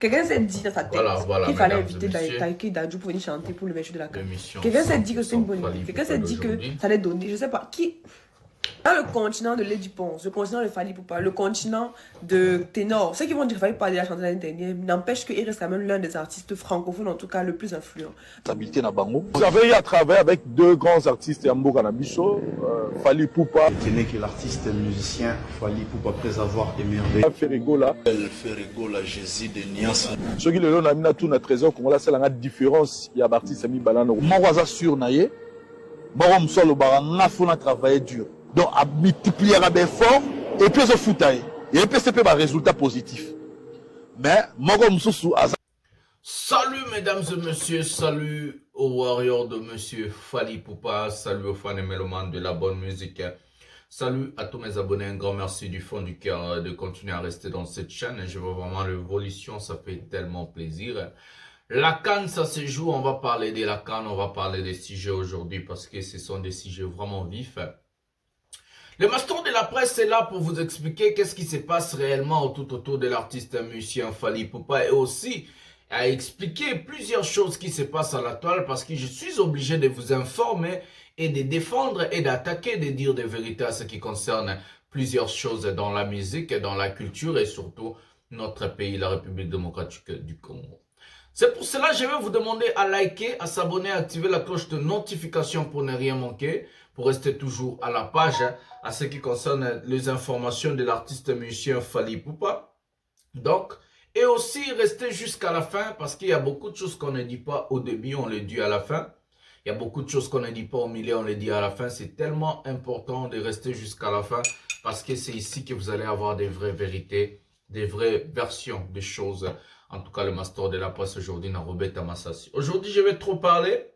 Quelqu'un s'est dit dans sa tête qu'il fallait inviter Taïké Dadju pour venir chanter pour l'ouverture de la CAN. Quelqu'un s'est dit que c'est une bonne idée. Quelqu'un s'est dit que ça allait donner, je sais pas, qui... Dans le continent de Lady Ponce, le continent de Fally Ipupa, le continent de Ténor, ceux qui vont dire qu'il fallait pas déjà chanter l'année dernière, n'empêche qu'il reste quand même l'un des artistes francophones, en tout cas le plus influent. Vous avez eu à travailler avec deux grands artistes, Yambo Kanabicho, Fally Ipupa. Tenez que l'artiste musicien Fally Ipupa, après avoir émerveillé Ferrigo là, Jésus de Nias. ceux qui le ont amené tout notre trésor, comme là, c'est la différence. Il y a l'artiste Ami Balano. Moi, je suis sûr, naïe. Moi, je suis sûr, on a travaillé dur. Donc, à multiplier à bien fort, et puis se foutre. Et puis, c'est un résultat positif. Mais, moi, je suis sûr. Salut, mesdames et messieurs. Salut aux warriors de monsieur Fally Ipupa. Salut aux fans et mélomanes de la bonne musique. Salut à tous mes abonnés. Un grand merci du fond du cœur de continuer à rester dans cette chaîne. Je vois vraiment l'évolution. Ça fait tellement plaisir. La CAN, ça se joue. On va parler de la CAN. On va parler des sujets aujourd'hui parce que ce sont des sujets vraiment vifs. Le master de la presse est là pour vous expliquer qu'est-ce qui se passe réellement tout autour de l'artiste musicien Fally Ipupa et aussi à expliquer plusieurs choses qui se passent à la toile parce que je suis obligé de vous informer et de défendre et d'attaquer, de dire des vérités à ce qui concerne plusieurs choses dans la musique, dans la culture et surtout notre pays, la République démocratique du Congo. C'est pour cela que je vais vous demander à liker, à s'abonner, à activer la cloche de notification pour ne rien manquer, pour rester toujours à la page à ce qui concerne les informations de l'artiste musicien Fally Ipupa. Donc, et aussi rester jusqu'à la fin parce qu'il y a beaucoup de choses qu'on ne dit pas au début, on les dit à la fin. Il y a beaucoup de choses qu'on ne dit pas au milieu, on les dit à la fin. C'est tellement important de rester jusqu'à la fin parce que c'est ici que vous allez avoir des vraies vérités, des vraies versions des choses. En tout cas, le master de la presse aujourd'hui, Narobé Tamassasi. Aujourd'hui, je vais trop parler.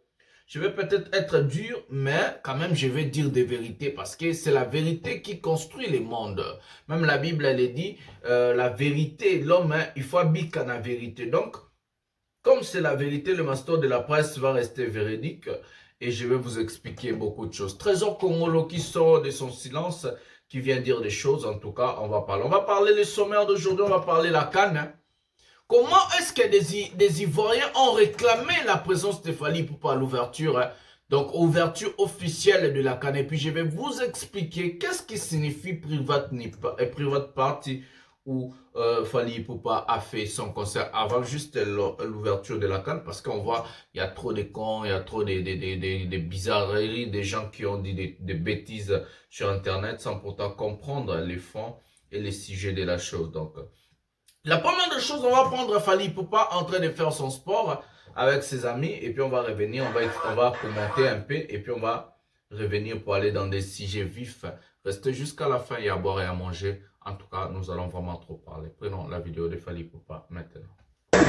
Je vais peut-être être dur, mais quand même, je vais dire des vérités parce que c'est la vérité qui construit le monde. Même la Bible, elle est dit, la vérité, l'homme, hein, il faut habiter à la vérité. Donc, comme c'est la vérité, le master de la presse va rester véridique et je vais vous expliquer beaucoup de choses. Trésor Congolo qui sort de son silence, qui vient dire des choses, en tout cas, on va parler. On va parler les sommaires d'aujourd'hui, on va parler la CAN, hein. Comment est-ce que des Ivoiriens ont réclamé la présence de Fally Ipupa à l'ouverture, hein? Donc ouverture officielle de la CAN. Et puis je vais vous expliquer qu'est-ce qui signifie private party où Fally Ipupa a fait son concert avant juste l'ouverture de la CAN. Parce qu'on voit, il y a trop de cons, il y a trop de bizarreries, des gens qui ont dit des bêtises sur Internet sans pourtant comprendre les fonds et les sujets de la chose. Donc, la première des choses, on va prendre Fally Ipupa en train de faire son sport avec ses amis et puis on va revenir, on va commenter un peu et puis on va revenir pour aller dans des sujets vifs. Restez jusqu'à la fin, il y a à boire et à manger. En tout cas, nous allons vraiment trop parler. Prenons la vidéo de Fally Ipupa maintenant. Ouais.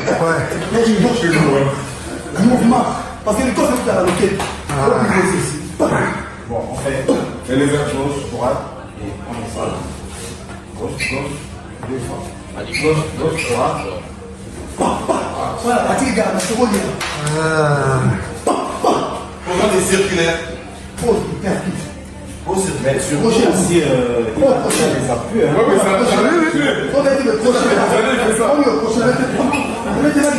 Mouvement. Parce que le corps est à la loquette. Bon, on fait les verres gauche, droite et on est ça. Gauche, deux fois. Allez, gauche, droite. Voilà, la tige garde, c'est bon. Comment des circulaires? Pose, hyper vite. Pose, mais sur crochet aussi, il y a des appuis. Oui, mais ça on va dire le crochet. On va le crochet. On va dire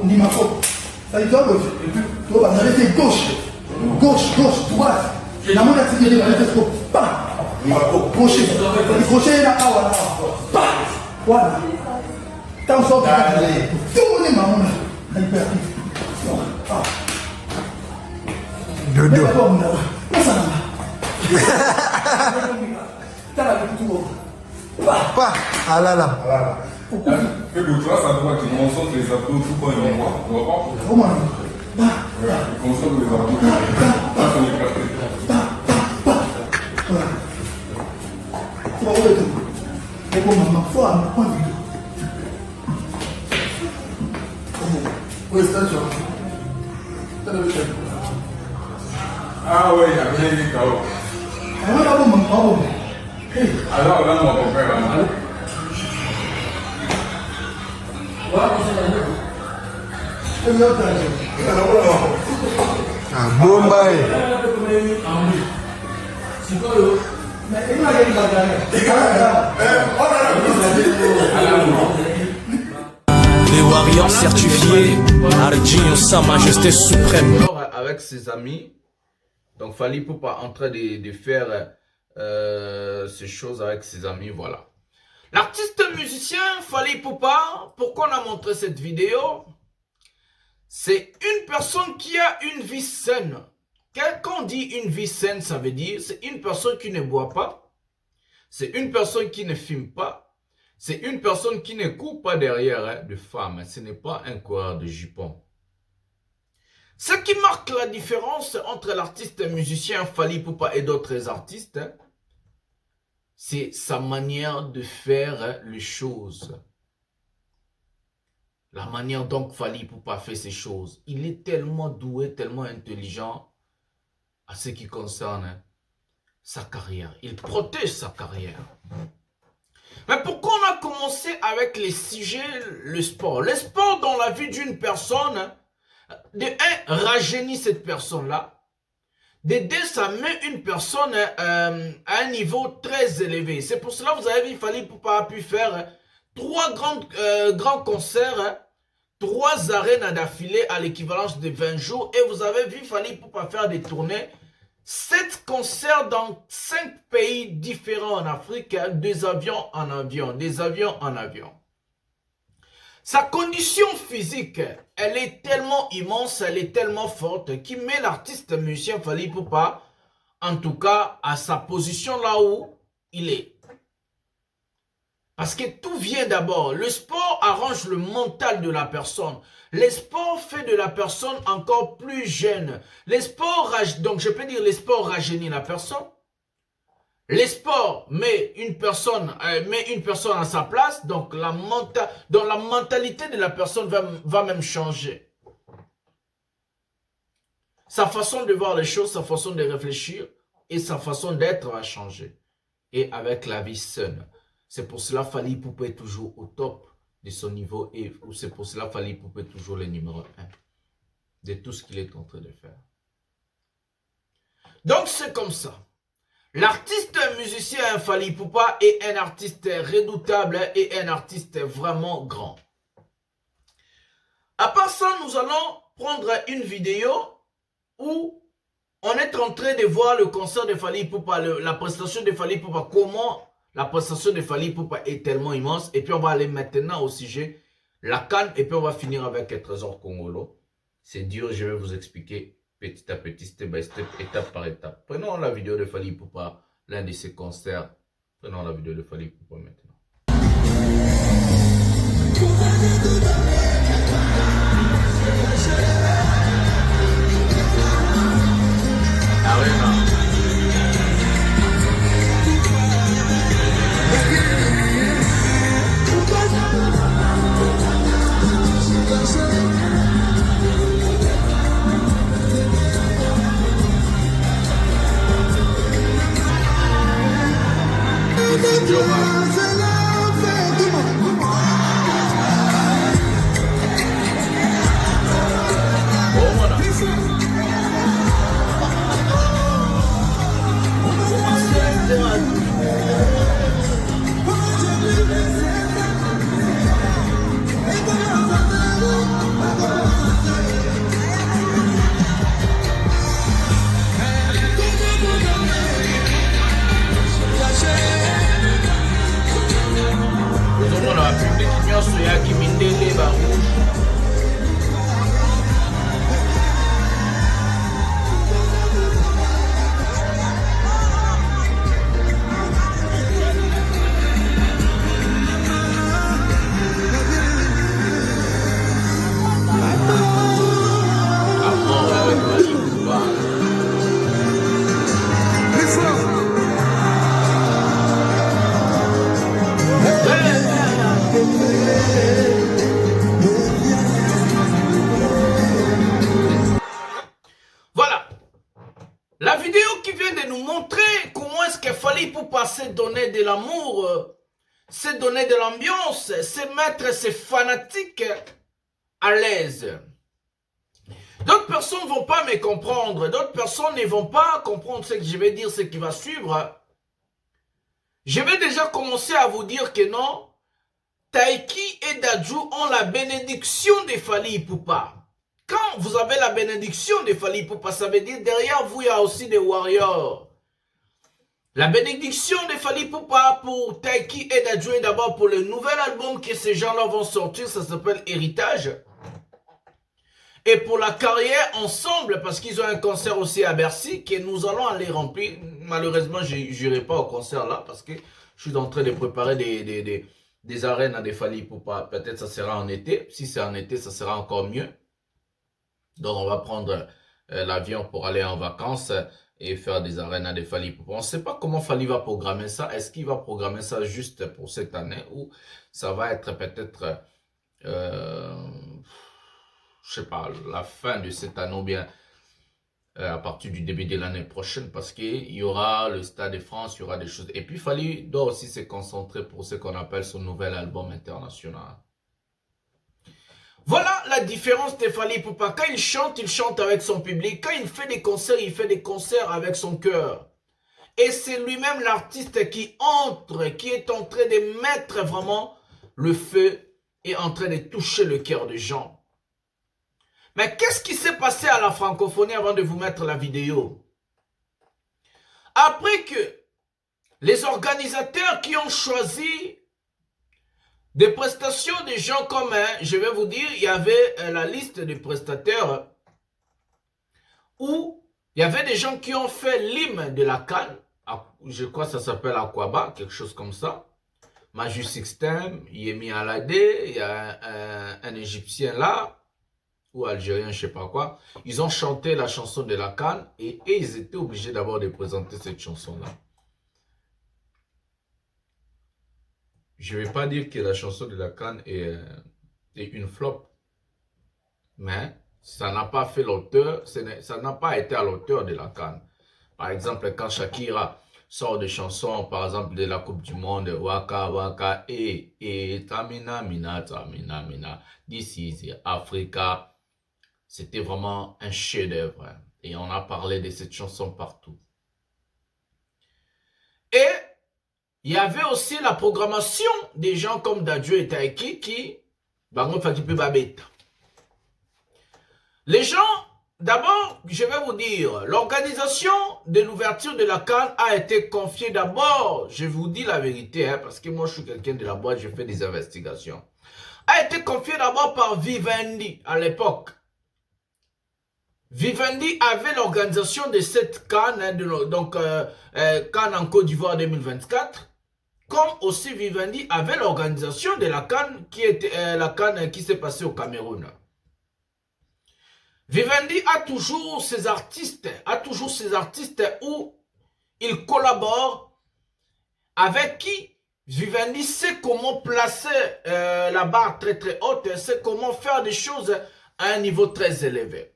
Nimako. Ça dit quoi, tu vas arrêter gauche, droite. La monnaie a tiré, la monnaie trop. Crochet. Le crochet est là, voilà. Quand on sort de la tout le monde est maman là. Hyperactif. Dodo. Pas. Ah là là. Fais le trace à droite, tu concentres les abdos tout quand il envoie. On va pas. Comment? Tu concentres les abdos. Là, on est capté. Voilà. Tu vas où le tout? Et pour maman, il faut un point de vue. Où est-ce que tu as? Ah ouais, il y a rien dit KO. Ah ouais, là, bon, maman. Alors là, mon père, là. Ah, Bombay. Les warriors certifiés, Arjin, Sa Majesté suprême. Alors, avec ses amis, donc Fally Ipupa en train de faire ces choses avec ses amis, voilà. L'artiste musicien Fally Ipupa, pourquoi on a montré cette vidéo? C'est une personne qui a une vie saine. Quand on dit une vie saine, ça veut dire c'est une personne qui ne boit pas, c'est une personne qui ne fume pas, c'est une personne qui ne court pas derrière de femmes. Ce n'est pas un coureur de jupons. Ce qui marque la différence entre l'artiste musicien Fally Ipupa et d'autres artistes, c'est sa manière de faire les choses. La manière dont Fally Ipupa fait ces choses. Il est tellement doué, tellement intelligent à ce qui concerne sa carrière. Il protège sa carrière. Mais pourquoi on a commencé avec les sujets, le sport? Le sport dans la vie d'une personne, de un, rajeunit cette personne-là. De deux, ça met une personne à un niveau très élevé. C'est pour cela que vous avez vu, Fally Ipupa a pu faire 3 grands concerts, 3 arènes d'affilée à l'équivalence de 20 jours. Et vous avez vu Fally Ipupa faire des tournées, 7 concerts dans 5 pays différents en Afrique, des avions en avion, des avions en avion. Sa condition physique, elle est tellement immense, elle est tellement forte, qui met l'artiste musicien Fally Ipupa, en tout cas, à sa position là où il est. Parce que tout vient d'abord. Le sport arrange le mental de la personne. Le sport fait de la personne encore plus jeune. Le sport, donc je peux dire, le sport rajeunit la personne. Le sport met une personne à sa place, donc la mentalité de la personne va même changer. Sa façon de voir les choses, sa façon de réfléchir et sa façon d'être va changer. Et avec la vie saine. C'est pour cela que Fally Ipupa est toujours au top de son niveau et c'est pour cela que Fally Ipupa est toujours le numéro 1 de tout ce qu'il est en train de faire. Donc c'est comme ça. L'artiste musicien Fally Ipupa est un artiste redoutable et un artiste vraiment grand. À part ça, nous allons prendre une vidéo où on est en train de voir le concert de Fally Ipupa, la prestation de Fally Ipupa, comment la prestation de Fally Ipupa est tellement immense. Et puis on va aller maintenant au sujet, la CAN, et puis on va finir avec les trésors congolais. C'est dur, je vais vous expliquer petit à petit, step by step, étape par étape. Prenons la vidéo de Fally Ipupa, l'un de ses concerts. Prenons la vidéo de Fally Ipupa maintenant. Arena. C'est donner de l'amour, c'est donner de l'ambiance, c'est mettre ses fanatiques à l'aise. D'autres personnes ne vont pas me comprendre, d'autres personnes ne vont pas comprendre ce que je vais dire, ce qui va suivre. Je vais déjà commencer à vous dire que non, Taiki et Dadju ont la bénédiction de Fally Ipupa. Quand vous avez la bénédiction de Fally Ipupa, ça veut dire derrière vous, il y a aussi des warriors. La bénédiction de Fally Ipupa pour Taiki et Dadju est d'abord pour le nouvel album que ces gens-là vont sortir, ça s'appelle Héritage. Et pour la carrière ensemble, parce qu'ils ont un concert aussi à Bercy, que nous allons aller remplir. Malheureusement, je n'irai pas au concert là, parce que je suis en train de préparer des arènes à des Fally Ipupa. Peut-être ça sera en été. Si c'est en été, ça sera encore mieux. Donc on va prendre l'avion pour aller en vacances et faire des arènes à des Fally Ipupa. On ne sait pas comment Fally va programmer ça. Est-ce qu'il va programmer ça juste pour cette année ou ça va être peut-être... je sais pas, la fin de cette année ou bien à partir du début de l'année prochaine, parce qu'il y aura le Stade de France, il y aura des choses. Et puis Fally doit aussi se concentrer pour ce qu'on appelle son nouvel album international. Voilà la différence de Fally Ipupa. Quand il chante avec son public. Quand il fait des concerts avec son cœur. Et c'est lui-même l'artiste qui entre, qui est en train de mettre vraiment le feu et en train de toucher le cœur des gens. Mais qu'est-ce qui s'est passé à la francophonie avant de vous mettre la vidéo? Après que les organisateurs qui ont choisi des prestations des gens comme, je vais vous dire, il y avait la liste des prestataires où il y avait des gens qui ont fait l'hymne de la CAN, je crois que ça s'appelle Aquaba, quelque chose comme ça. Maju Sixtem, Yemi Alade, il y a un Égyptien là, ou Algérien, je sais pas quoi. Ils ont chanté la chanson de la CAN et ils étaient obligés d'abord de présenter cette chanson-là. Je ne vais pas dire que la chanson de la CAN est une flop, mais ça n'a pas fait l'auteur, ça n'a pas été à l'auteur de la CAN. Par exemple, quand Shakira sort des chansons, par exemple, de la Coupe du Monde, Waka Waka, Tamina Mina, Tamina Mina, This is Africa. C'était vraiment un chef-d'œuvre. Et on a parlé de cette chanson partout. Et il y avait aussi la programmation des gens comme Dadju et Taiki qui... Les gens, d'abord, je vais vous dire, l'organisation de l'ouverture de la CAN a été confiée d'abord, je vous dis la vérité, parce que moi je suis quelqu'un de la boîte, je fais des investigations, a été confiée d'abord par Vivendi à l'époque. Vivendi avait l'organisation de cette CAN, donc CAN en Côte d'Ivoire 2024, comme aussi Vivendi avait l'organisation de la CAN qui était la CAN qui s'est passée au Cameroun. Vivendi a toujours ses artistes, où il collabore, avec qui Vivendi sait comment placer la barre très très haute, sait comment faire des choses à un niveau très élevé.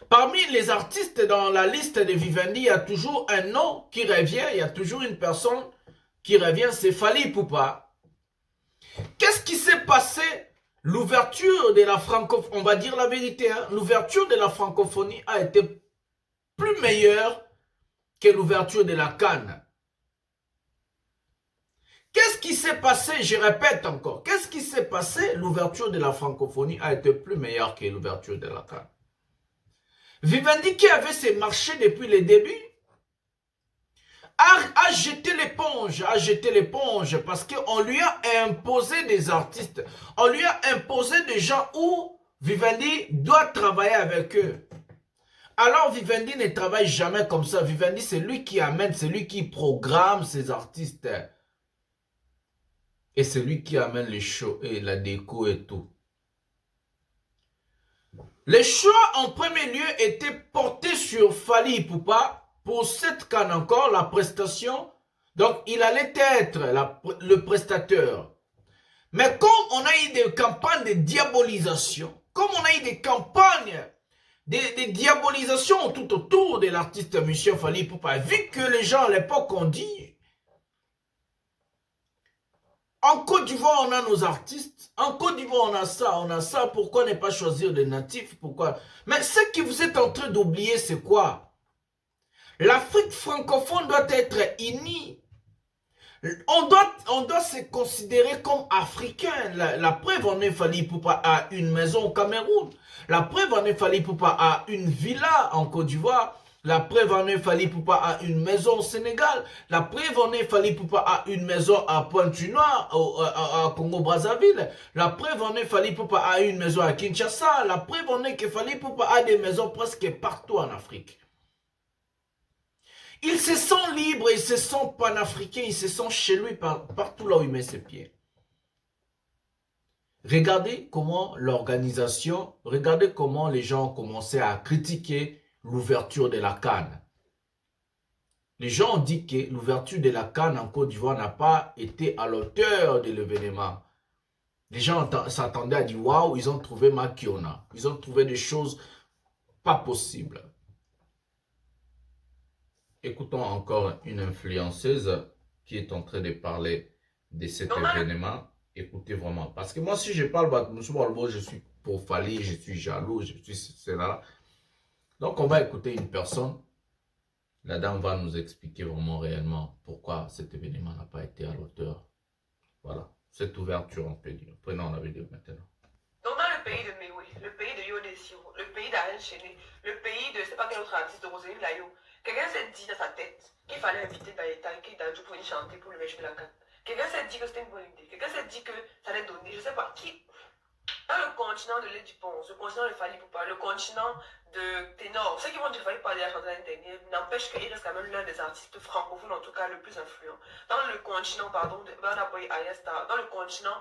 Parmi les artistes dans la liste de Vivendi, il y a toujours un nom qui revient, il y a toujours une personne qui revient, c'est Fally Ipupa. Qu'est-ce qui s'est passé? L'ouverture de la francophonie, on va dire la vérité, l'ouverture de la francophonie a été plus meilleure que l'ouverture de la CAN. Qu'est-ce qui s'est passé? Je répète encore, qu'est-ce qui s'est passé? L'ouverture de la francophonie a été plus meilleure que l'ouverture de la CAN. Vivendi qui avait ses marchés depuis le début a jeté l'éponge parce qu'on lui a imposé des artistes, on lui a imposé des gens où Vivendi doit travailler avec eux. Alors Vivendi ne travaille jamais comme ça. Vivendi c'est lui qui amène, c'est lui qui programme ses artistes. Et c'est lui qui amène les shows et la déco et tout. Les choix en premier lieu étaient portés sur Fally Ipupa pour cette CAN encore, la prestation. Donc il allait être le prestateur. Mais comme on a eu des campagnes de diabolisation, comme on a eu des campagnes de diabolisation tout autour de l'artiste monsieur Fally Ipupa, vu que les gens à l'époque ont dit, en Côte d'Ivoire, on a nos artistes. En Côte d'Ivoire, on a ça. Pourquoi ne pas choisir des natifs? Pourquoi? Mais ce que vous êtes en train d'oublier, c'est quoi? L'Afrique francophone doit être unie. On doit se considérer comme africain. La preuve en est Fally Ipupa a une maison au Cameroun. La preuve en est Fally Ipupa a une villa en Côte d'Ivoire. La preuve en est Fally Ipupa a une maison au Sénégal. La preuve en est Fally Ipupa a une maison à Pointe-Noire, à Congo-Brazzaville. La preuve en est Fally Ipupa a une maison à Kinshasa. La preuve en est que Fally Ipupa a des maisons presque partout en Afrique. Il se sent libre, il se sent panafricain, il se sent chez lui partout là où il met ses pieds. Regardez comment l'organisation, regardez comment les gens ont commencé à critiquer l'ouverture de la CAN. Les gens ont dit que l'ouverture de la CAN en Côte d'Ivoire n'a pas été à l'auteur de l'événement. Les gens s'attendaient à dire waouh, ils ont trouvé Makiona. Ils ont trouvé des choses pas possibles. Écoutons encore une influenceuse qui est en train de parler de cet événement. Écoutez vraiment. Parce que moi, si je parle de M. Balbo, je suis pour Fally, je suis jaloux, je suis cela. Donc, on va écouter une personne. La dame va nous expliquer vraiment réellement pourquoi cet événement n'a pas été à l'auteur. Voilà. Cette ouverture, on peut dire. Prenons la vidéo maintenant. Donc, dans le pays de Mewe, le pays de Yodé Siro, le pays d'Ariel Chéné, le pays de, je ne sais pas quel autre artiste, de Rosalie Layo, quelqu'un s'est dit dans sa tête qu'il fallait inviter Taïki Dadju pour venir chanter pour le match de la CAN. Quelqu'un s'est dit que c'était une bonne idée. Quelqu'un s'est dit que ça allait donner, je ne sais pas qui. Dans le continent de Lady Ponce, le continent de Fally Ipupa, le continent de Ténor, ceux qui vont dire Fally Ipupa déjà chanté l'année dernière, n'empêche qu'il reste quand même l'un des artistes francophones, en tout cas le plus influent. Dans le continent, pardon, de Burna Boy Ayesta, dans le continent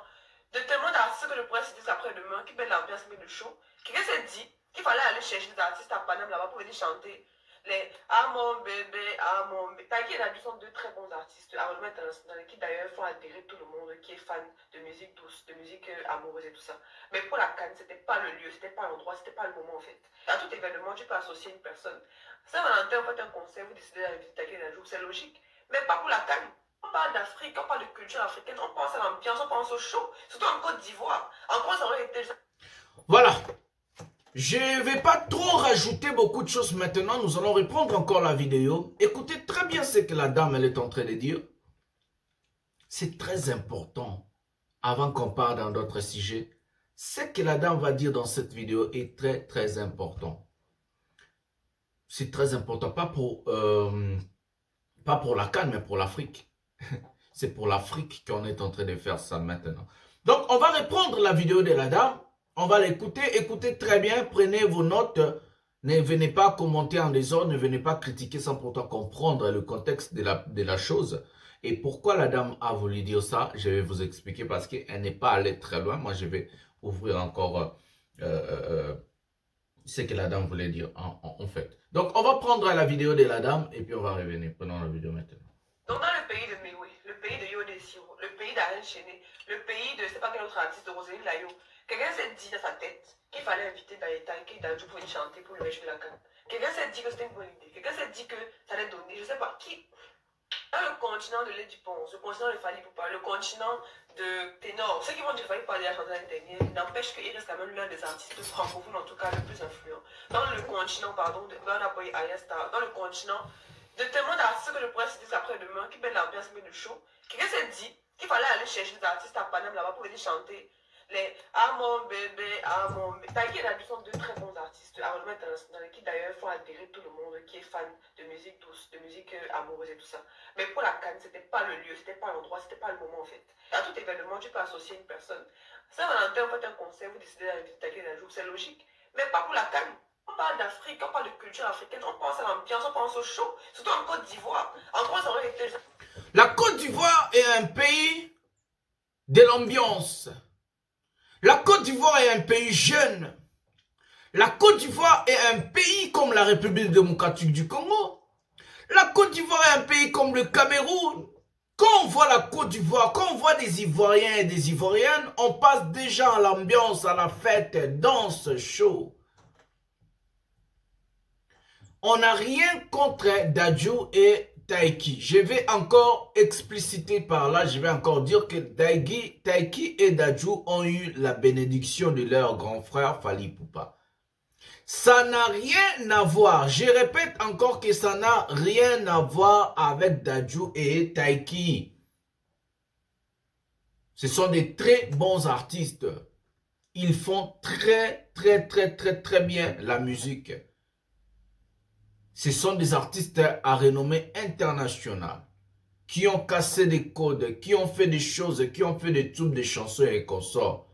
de tellement d'artistes que je pourrais citer après-demain, qui mettent l'ambiance, mais le show, quelqu'un s'est dit qu'il fallait aller chercher des artistes à Paname là-bas pour venir chanter les Ah mon bébé, Ah mon bébé. Taïki et Dadju sont deux très bons artistes à renommée internationale qui d'ailleurs font adhérer tout le monde qui est fan de musique douce, de musique amoureuse et tout ça. Mais pour la CAN, c'était pas le lieu, c'était pas l'endroit, c'était pas le moment en fait. À tout événement, tu peux associer une personne. Saint-Valentin, vous faites un concert, vous décidez d'inviter Taïki et Dadju, c'est logique. Mais pas pour la CAN. On parle d'Afrique, on parle de culture africaine, on pense à l'ambiance, on pense au show, surtout en Côte d'Ivoire. En quoi ça aurait été... Voilà. Je ne vais pas trop rajouter beaucoup de choses maintenant. Nous allons reprendre encore la vidéo. Écoutez très bien ce que la dame elle est en train de dire. C'est très important, avant qu'on parle dans d'autres sujets. Ce que la dame va dire dans cette vidéo est très très important. C'est très important, pas pour la CAN, mais pour l'Afrique. C'est pour l'Afrique qu'on est en train de faire ça maintenant. Donc, on va reprendre la vidéo de la dame. On va l'écouter. Écoutez très bien. Prenez vos notes. Ne venez pas commenter en désordre. Ne venez pas critiquer sans pourtant comprendre le contexte de la chose. Et pourquoi la dame a voulu dire ça, je vais vous expliquer parce qu'elle n'est pas allée très loin. Moi, je vais ouvrir encore ce que la dame voulait dire en fait. Donc, on va prendre la vidéo de la dame et puis on va revenir. Prenons la vidéo maintenant. Donc, dans le pays de Mewe, le pays de Yodé Siro, le pays d'Ariel Chéné, le pays de, je ne sais pas quel autre artiste, de Rosalie Layo, quelqu'un s'est dit dans sa tête qu'il fallait inviter Taïki Dadju pour venir chanter pour le match de la CAN. Quelqu'un s'est dit que c'était une bonne idée. Quelqu'un s'est dit que ça allait donner, je ne sais pas qui. Dans le continent de Lady Ponce, le continent de Fally Ipupa, le continent de Ténor, ceux qui vont dire Fally Ipupa déjà chanté l'année dernière, n'empêche qu'il reste quand même l'un des artistes francophones, en tout cas le plus influent. Dans le continent, pardon, de Burna Boy Ayesta, dans le continent de tellement d'artistes que je pourrais citer après-demain, qui mettent l'ambiance, mais le show, quelqu'un s'est dit qu'il fallait aller chercher des artistes à Paname là-bas pour venir chanter les Ah mon bébé, Ah mon bébé. Taïki et Dadju sont deux très bons artistes à renommée internationale qui d'ailleurs font adhérer tout le monde qui est fan de musique douce, de musique amoureuse et tout ça. Mais pour la CAN, c'était pas le lieu, c'était pas l'endroit, c'était pas le moment en fait. À tout événement, tu peux associer une personne. Saint-Valentin, vous faites un concert, vous décidez d'inviter Taïki et Dadju, c'est logique. Mais pas pour la CAN. On parle d'Afrique, on parle de culture africaine, on pense à l'ambiance, on pense au show, surtout en Côte d'Ivoire. En quoi ça aurait été... La Côte d'Ivoire est un pays de l'ambiance. La Côte d'Ivoire est un pays jeune. La Côte d'Ivoire est un pays comme la République démocratique du Congo. La Côte d'Ivoire est un pays comme le Cameroun. Quand on voit la Côte d'Ivoire, quand on voit des Ivoiriens et des Ivoiriennes, on passe déjà à l'ambiance, à la fête, danse, show. On n'a rien contre Dadju et Taïki. Je vais encore expliciter par là, je vais encore dire que Taïki et Dadju ont eu la bénédiction de leur grand frère Fally Ipupa. Ça n'a rien à voir. Je répète encore que ça n'a rien à voir avec Dadju et Taïki. Ce sont des très bons artistes. Ils font très bien la musique. Ce sont des artistes à renommée internationale qui ont cassé des codes, qui ont fait des choses, qui ont fait des tubes, des chansons et consorts.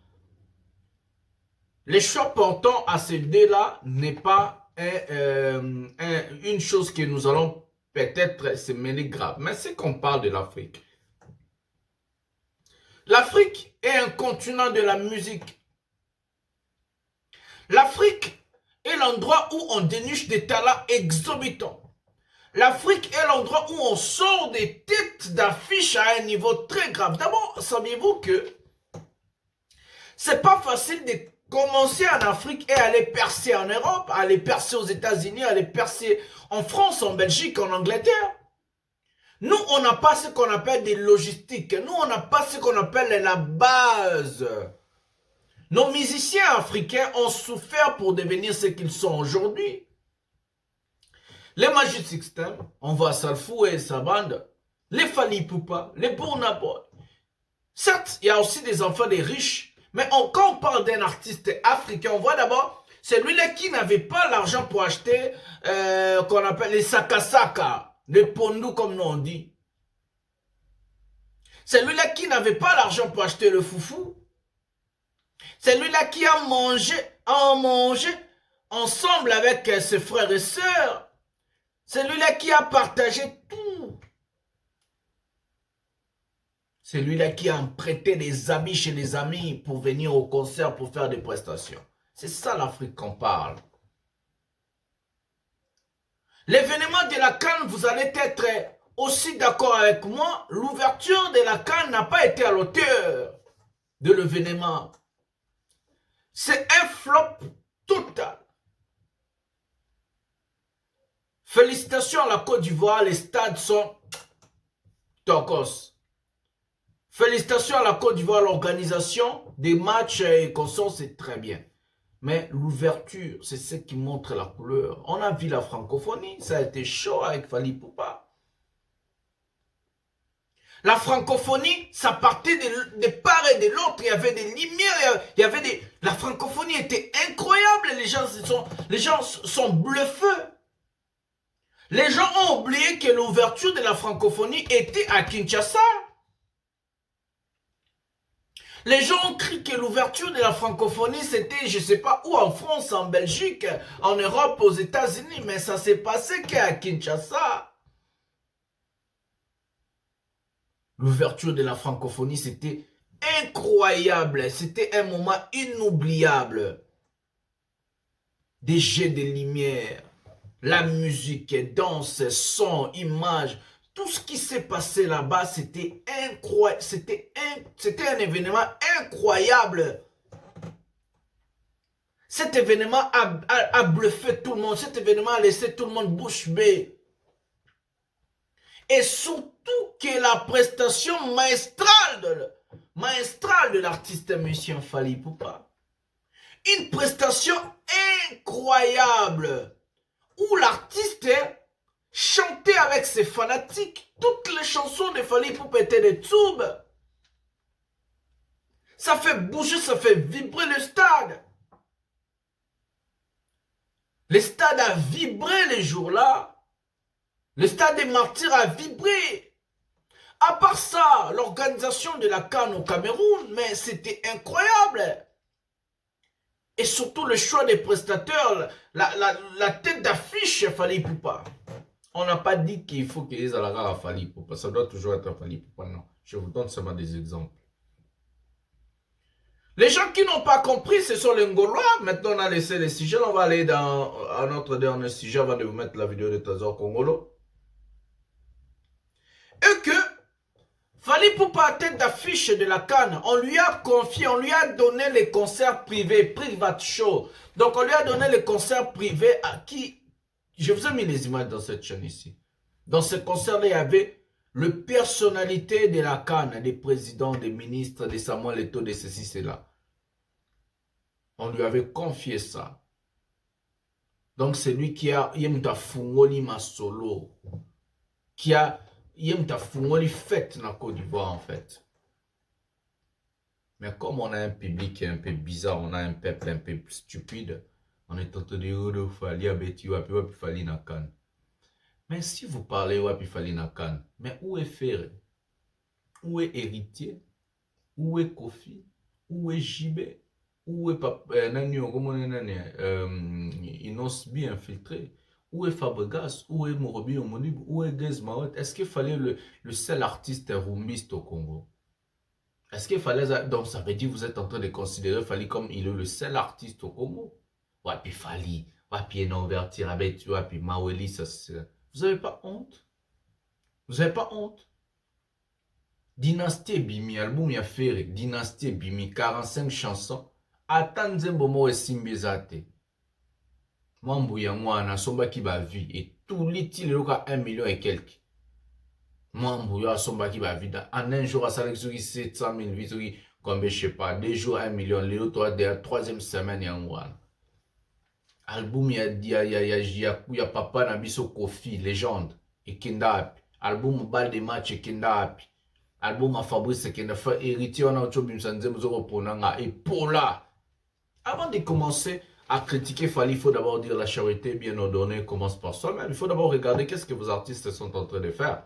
Les choix portant à ces deux-là n'est pas une chose que nous allons peut-être se mêler grave. Mais c'est qu'on parle de l'Afrique. L'Afrique est un continent de la musique. L'Afrique est l'endroit où on déniche des talents exorbitants. L'Afrique est l'endroit où on sort des têtes d'affiche à un niveau très grave. D'abord, saviez-vous que c'est pas facile de commencer en Afrique et aller percer en Europe, aller percer aux États-Unis, aller percer en France, en Belgique, en Angleterre. Nous, on n'a pas ce qu'on appelle des logistiques. Nous, on n'a pas ce qu'on appelle la base. Nos musiciens africains ont souffert pour devenir ce qu'ils sont aujourd'hui. Les Magic System, on voit Salfou et sa bande, les Fally Ipupa, les Burna Boy. Certes, il y a aussi des enfants des riches, mais quand on parle d'un artiste africain, on voit d'abord celui-là qui n'avait pas l'argent pour acheter qu'on appelle les sakasaka. Les pondous comme nous on dit. Celui-là qui n'avait pas l'argent pour acheter le foufou. Celui-là qui a mangé ensemble avec ses frères et sœurs. Celui-là qui a partagé tout. Celui-là qui a prêté des habits chez les amis pour venir au concert pour faire des prestations. C'est ça l'Afrique qu'on parle. L'événement de la CAN, vous allez être aussi d'accord avec moi, l'ouverture de la CAN n'a pas été à l'auteur de l'événement. C'est un flop total. Félicitations à la Côte d'Ivoire, les stades sont tocos. Félicitations à la Côte d'Ivoire, l'organisation des matchs et consorts, c'est très bien. Mais l'ouverture, c'est ce qui montre la couleur. On a vu la francophonie, ça a été chaud avec Fally Ipupa. La francophonie, ça partait de part et de l'autre. Il y avait des lumières, la francophonie était incroyable. Les gens sont bluffés. Les gens ont oublié que l'ouverture de la francophonie était à Kinshasa. Les gens ont cru que l'ouverture de la francophonie, c'était, je ne sais pas où, en France, en Belgique, en Europe, aux États-Unis, mais ça s'est passé qu'à Kinshasa. L'ouverture de la francophonie, c'était incroyable. C'était un moment inoubliable. Des jets de lumière, la musique, danse, son, images. Tout ce qui s'est passé là-bas, c'était incroyable. C'était un événement incroyable. Cet événement a bluffé tout le monde. Cet événement a laissé tout le monde bouche bée. Et surtout que la prestation maestrale de l'artiste monsieur Fally Ipupa. Une prestation incroyable. Où l'artiste chantait avec ses fanatiques. Toutes les chansons de Fally Ipupa étaient des tubes. Ça fait bouger, ça fait vibrer le stade. Le stade a vibré les jours-là. Le stade des martyrs a vibré. À part ça, l'organisation de la CAN au Cameroun, mais c'était incroyable. Et surtout le choix des prestateurs, la tête d'affiche Fally Ipupa. On n'a pas dit qu'il faut qu'il y ait à Fally Ipupa. Ça doit toujours être Fally Ipupa. Non, je vous donne seulement des exemples. Les gens qui n'ont pas compris, ce sont les Ngolois. Maintenant, on a laissé les sujets. On va aller à notre dernier sujet avant de vous mettre la vidéo de Trésor Congolo. Et que Fally Ipupa, tête d'affiche de la CAN, on lui a confié, on lui a donné les concerts privés, private show. Donc, on lui a donné les concerts privés à qui... Je vous ai mis les images dans cette chaîne ici. Dans ce concert-là, il y avait les personnalités de la CAN, des présidents, des ministres, des Samuel Eto'o, de ceci, cela. On lui avait confié ça. Donc, c'est lui qui a Yemta Fungoli Masolo, qui a Yemta Fungoli fête dans la Côte d'Ivoire, en fait. Mais comme on a un public qui est un peu bizarre, on a un peuple un peu stupide, on est en train de dire oh, Fally abeti wapi wapi Fally na Cannes. Mais si vous parlez wapi Fally na Cannes, mais où est Ferré? Où est Héritier? Où est Kofi? Où est JB? Où est Inosbi infiltré? Où est Fabregas? Où est Morobi Omonib? Où est Gez Maot? Est-ce qu'il fallait le seul artiste rumbiste au Congo? Est-ce qu'il fallait... Donc ça veut dire que vous êtes en train de considérer Fally comme il est le seul artiste au Congo? Ouais, puis Fally, ouais, puis Enovertir, tu vois, puis Maweli, ça c'est... Vous n'avez pas honte? Vous n'avez pas honte? Dynastie Bimi, album ya Ferré, Dynastie Bimi, 45 chansons. Attendez Bomo et Simbezate. Mwambouya mwana, somba qui va vie. Et tout l'utile, il y a 1 million et quelques. Mwambouya somba qui va vie. En un jour, ça a 700 000 vues, combien je sais pas. 2 jours, 1 million. Les autres, de la 3e semaine, il y a un mois. Album, il y a Papa Nabiso Kofi, légende. Et Kindapi. Album, Bal de match, et Kindapi. Album à Fabrice qui a fait héritier on a autre chose et Paula. Avant de commencer à critiquer Fally, il faut d'abord dire la charité bien ordonnée commence par soi-même. Il faut d'abord regarder qu'est-ce que vos artistes sont en train de faire.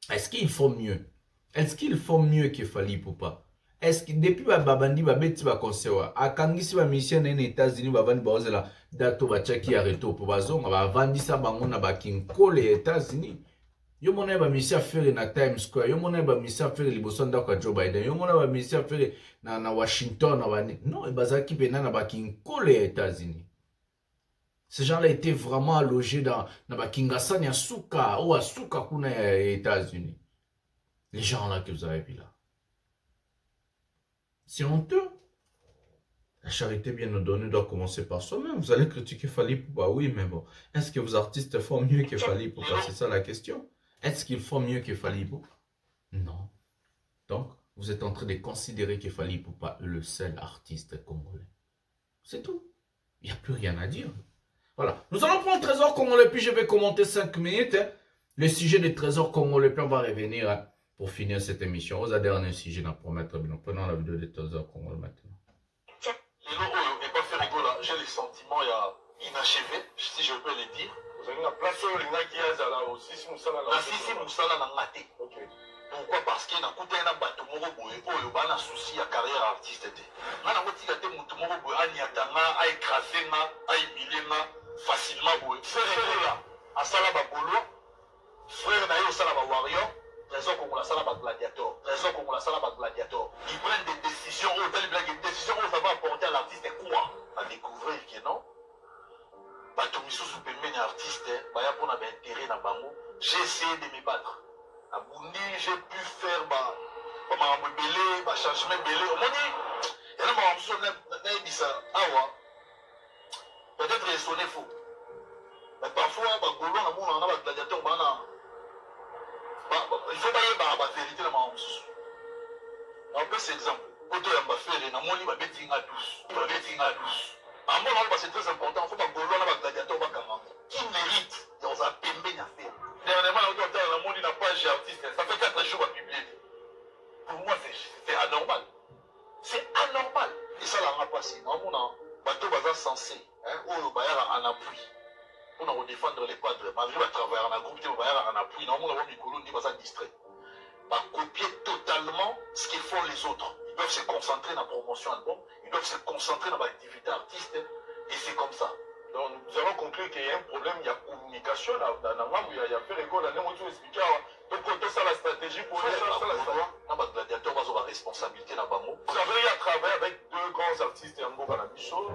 Est-ce qu'ils font mieux? Est-ce qu'ils font mieux que Fally Poupa? Est-ce que depuis Babandi Babeti va conseiller à Kangisi va mission aux États-Unis va vendre bazela dato ba chaki arrêté pour bazon va vendre ça bango na ba king les États-Unis. Yo mona ba mission faire na Times Square, yo mona ba mission faire liboso ndako Joe Biden, yo mona ba mission faire na Washington non, bazaki pena na ba king les États-Unis. Ces gens-là étaient vraiment logés dans ba Kingasani Asuka ou Asuka kuna États-Unis. Les gens là que vous avez vu là. C'est honteux. La charité bien ordonnée doit commencer par soi-même. Vous allez critiquer Fally Poupa, oui, mais bon. Est-ce que vos artistes font mieux que Fally Poupa? C'est ça la question. Est-ce qu'ils font mieux que Fally Poupa? Non. Donc, vous êtes en train de considérer que Fally Poupa est le seul artiste congolais. C'est tout. Il n'y a plus rien à dire. Voilà. Nous allons prendre le trésor congolais, puis je vais commenter 5 minutes. Hein. Le sujet des trésors congolais, puis on va revenir hein, pour finir cette émission. Aux derniers sujets, nous promettre. Nous prenons la vidéo des trésors congolais maintenant. J'ai les sentiments inachevés, si je peux le dire. Pourquoi? Parce que nakutana bato moko boye oyo bana souci ya carrière artiste te. Ngana kotika te mutu moko boye aniatanga, a écraser nga, a humilier nga facilement boye. Frère là, asala ba bolo, frère na yo sala ba warrior, raison comme la sala ba gladiator, raison comme la sala ba gladiator. Ils prennent des décisions, des décisions où ça va apporter à l'artiste quoi? À découvrir que non. Bato misusu pembeni artiste, baya pona ba intérêt na bango. J'ai essayé de me battre. À Bundi, j'ai pu faire ma changement belé. Au moins, il y a un peu de ça. Peut-être qu'il sonne faux. Mais parfois, on a un gladiateur. Il faut pas la vérité dans ma maison. On peut cet exemple. Quand on a fait, on a mis un betting à 12. En moi, c'est très important. Il faut pas que un gladiateur qui mérite dans un pembé à faire. Dernièrement, on a une page artiste, ça fait 4 jours à publier. Pour moi, c'est anormal. C'est anormal. Et ça, là, on a passé. On a bateau bazar censé, on a en appui. On a défendre les cadres. Malgré le travail, on a groupé en appui. On a mis Micolo, on a distrait. On a copié totalement ce que font les autres. Ils doivent se concentrer dans la promotion album. Ils doivent se concentrer dans l'activité artiste. Et c'est comme ça. Donc nous avons conclu qu'il y a un problème, il y a communication il y a fait l'école, il y a expliqué. Donc quand ça la stratégie pour les gladiateurs, on a la responsabilité dans le mot. Vous avez eu à travailler avec 2 grands artistes, Yango Banabiso,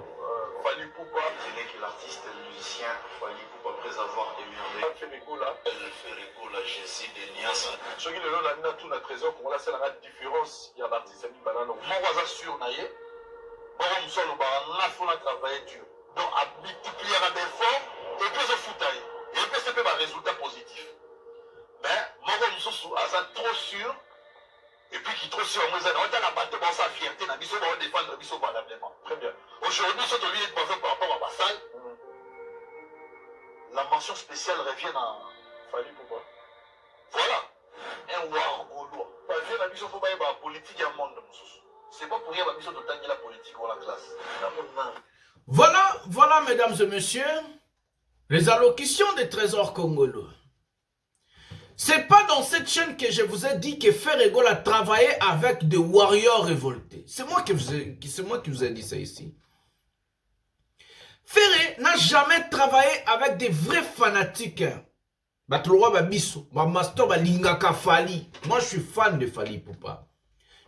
Fally Poupa. C'est l'artiste musicien Fally Poupa après avoir émergé. Fait l'école là, Jessie de Niassa. Ce qui est là, on a tout notre trésor, on a la différence, il y a l'artiste Ami Banano. Moi, on va sur Naye, on a travaillé dur. Donc, à multiplier un effort, et puis se foutre. Et puis, c'est un résultat positif. Mais, moi, je suis trop sûr, et puis qui est trop sûr, on a battu dans sa fierté, on va défendre le valablement. Très bien. Aujourd'hui, ce que de penser par rapport à Bassal, la mention spéciale revient à Fally Poupa. Voilà. Un war gaulois. Voilà, mesdames et messieurs, les allocutions des trésors congolais. C'est pas dans cette chaîne que je vous ai dit que Ferrégol a travaillé avec des warriors révoltés. C'est moi qui vous ai dit ça ici. Ferré n'a jamais travaillé avec des vrais fanatiques. Moi, je suis fan de Fally Ipupa.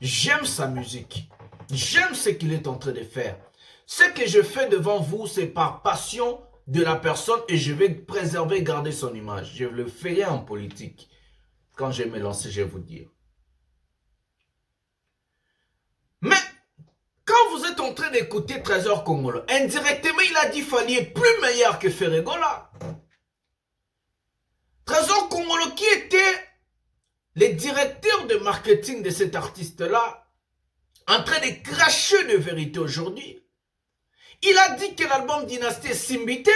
J'aime sa musique. J'aime ce qu'il est en train de faire. Ce que je fais devant vous, c'est par passion de la personne et je vais préserver et garder son image. Je le ferai en politique. Quand je vais me lancer, je vais vous dire. Mais, quand vous êtes en train d'écouter Trésor Congolais, indirectement, il a dit Fally est plus meilleur que Ferregola. Trésor Congolais qui était le directeur de marketing de cet artiste-là, en train de cracher de vérité aujourd'hui. Il a dit que l'album Dynastie est simbité.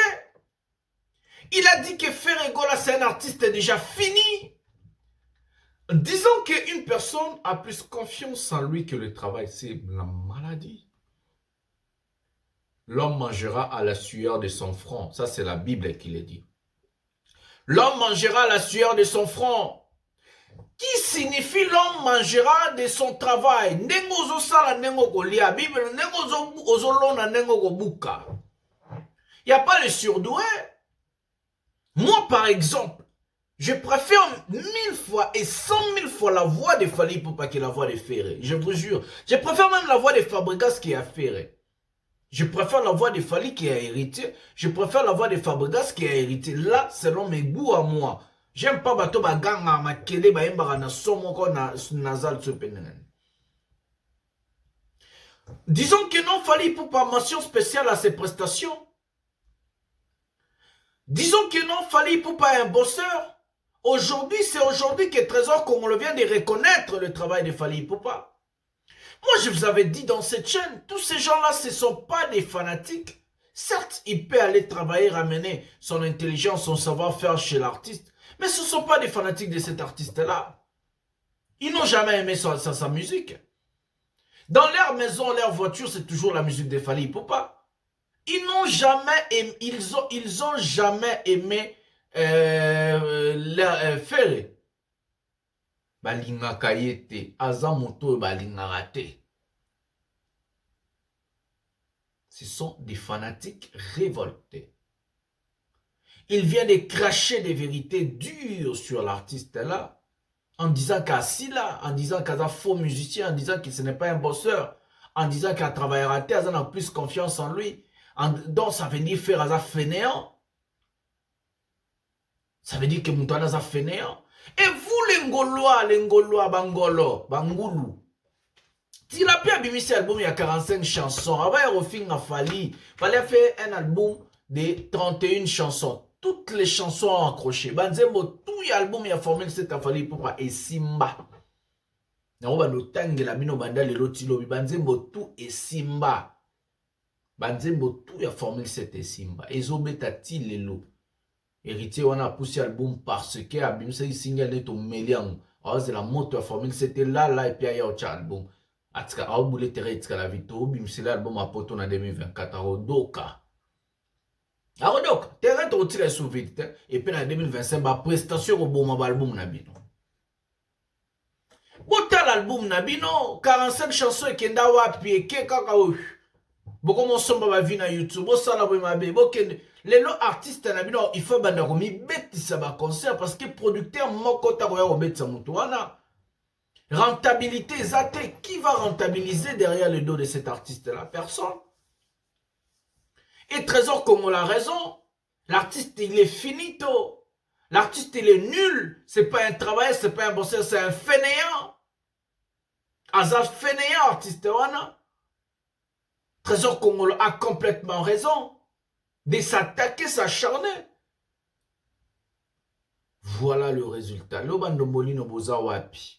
Il a dit que Ferregola c'est un artiste déjà fini. Disons qu'une personne a plus confiance en lui que le travail, c'est la maladie. L'homme mangera à la sueur de son front. Ça, c'est la Bible qui le dit. L'homme mangera à la sueur de son front. Qui signifie l'homme mangera de son travail. Il n'y a pas le surdoué. Moi, par exemple, je préfère 1000 fois et 100 000 fois la voix de Fally Ipupa que la voix de Ferré. Je vous jure. Je préfère même la voix de Fabregas qui a Ferré. Je préfère la voix de Fally qui a hérité. Je préfère la voix de Fabregas qui a hérité. Là, selon mes goûts à moi. J'aime pas bato baganga makele ba yembara na somoko na nazal tsopenen. Disons que non Fally Ipupa mention spéciale à ses prestations. Disons que non Fally Ipupa est un bosseur. Aujourd'hui, c'est aujourd'hui que Trésor Congolais vient de reconnaître le travail de Fally Ipupa. Moi, je vous avais dit dans cette chaîne, tous ces gens-là, ce ne sont pas des fanatiques. Certes, il peut aller travailler, ramener son intelligence, son savoir-faire chez l'artiste. Mais ce ne sont pas des fanatiques de cet artiste-là. Ils n'ont jamais aimé sa musique. Dans leur maison, leur voiture, c'est toujours la musique de Fally Ipupa. Ils n'ont jamais aimé, ils ont jamais aimé Ferré. Balinga kayete, azamoto balinga rate. Ce sont des fanatiques révoltés. Il vient de cracher des vérités dures sur l'artiste là, en disant qu'Assila, en disant qu'il est un faux musicien, en disant que ce n'est pas un bosseur, en disant qu'il a travaillé raté, il a plus confiance en lui. Donc ça veut dire faire un fainéant. Ça veut dire que Moutouana est fainéant. Et vous les Ngolois, Bangolo, Bangoulou, il a pu abîmer album, il y a 45 chansons. Avant, il fallait faire un album de 31 chansons. Toutes les chansons ont accroché. Banzembo, tout l'album il a formé cette Fally Ipupa et Simba. Banzembo, tout et Simba. Banzembo, tout il a formé cette Simba. Ezobeta ti lelo. Héritier, on a poussé l'album parce que abîme c'est single net au million. Alors c'est la moto a formé c'était là et puis il y a autre album. Atka a boulé terre etka la vito bim c'est l'album a poto en 2024 à Rodoka. Alors donc, terrain to tire sous vite et puis en 2025 ba prestation au bon album nabino. Bota l'album nabino 45 chansons kenda wapi et ke kaka o. Boko mon somba ba vi na YouTube, bo sala bo mabe, bo kende les artistes nabino il faut banda ko mi betisa ba concert parce que producteur moko ta ko ya betisa mutu wana. Rentabilité zate, qui va rentabiliser derrière le dos de cet artiste là? Personne. Et Trésor Congolais a raison. L'artiste, il est finito. L'artiste, il est nul. C'est pas un travail, c'est pas un bosseur, c'est un fainéant. Azal fainéant, artiste wana. Trésor Congolais a complètement raison de s'attaquer, s'acharner. Voilà le résultat. Lobandomboli no boza wapi.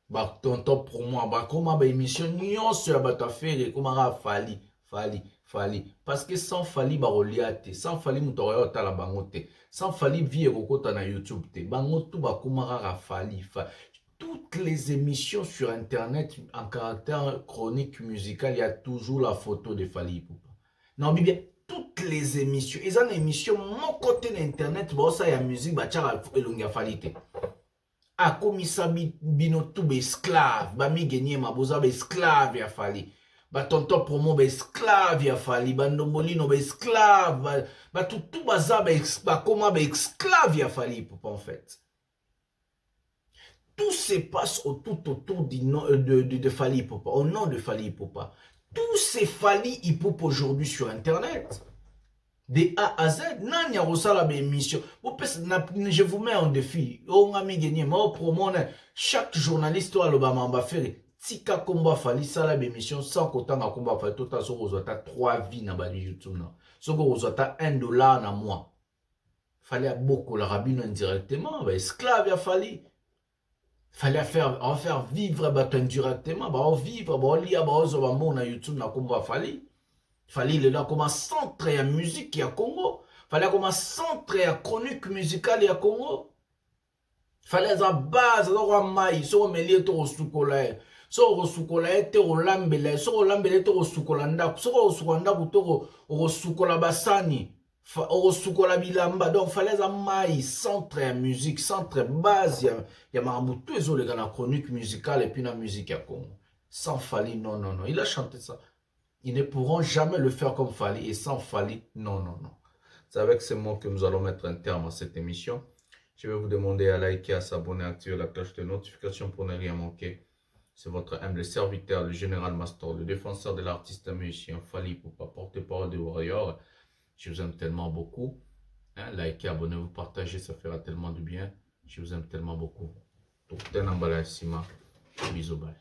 Bah, tonton pour moi, bah, comment bah, émission nyonso ya bato affaire, comment Fally. Parce que sans Fally, bah, oliate. Sans Fally, moutoya otala bangote. Sans Fally, vie ekokota na YouTube te. Bango tout bah, comment Fally. toutes les émissions sur Internet en caractère chronique musical, il y a toujours la photo de Fally Ipupa. Non, mais bien, toutes les émissions. Ils ont une émission, mon côté d'Internet, bon, ça y a musique, bah, tchara, elonga Fally. A komisa bino tout be esclave, ba mi genye maboza be esclave ya Fally. Ba tonton promo be esclave ya Fally, ba ndombolino be esclave, ba tout baza ba koma be esclave ya Fally Ipupa en fait. Tout se passe tout autour de Fally Ipupa, au nom de Fally Ipupa. Tout c'est Fally Ipupa aujourd'hui sur Internet. De A à Z, Nanya Rosala émission. Je vous mets en défi. Chaque journaliste à l'Obama va faire Tika Komba Fally Sala émission sans qu'autant à Komba Fally. Tout à ce que 3 vies dans YouTube. Ce que vous avez $1 dans mois. Fallait beaucoup la rabine indirectement. Esclave à Fally. Fallait faire vivre indirectement. Vivre, lire, YouTube na Komba Fally. Fallait il est là comme un centre à musique à Congo. Fallait comme un centre à chronique musicale à Congo. Fallait à base à maï, so mêlé to sukola. So sukola te o lambele, so lambele to sukolanda, so sukolanda to o sukola basani, o sukola bilamba. Donc fallait à maï, centre à musique, centre base ya maraboutou les gars la chronique musicale et puis la musique à Congo. Sans Fally, non. Il a chanté ça. Ils ne pourront jamais le faire comme Fally et sans Fally, non. C'est avec ces mots que nous allons mettre un terme à cette émission. Je vais vous demander à liker, à s'abonner, à activer la cloche de notification pour ne rien manquer. C'est votre humble serviteur, le Général Mastor, le défenseur de l'artiste musicien Fally Ipupa, porte-parole des Warriors. Je vous aime tellement beaucoup. Likez, abonnez-vous, partagez, ça fera tellement de bien. Je vous aime tellement beaucoup. Bisous, bye.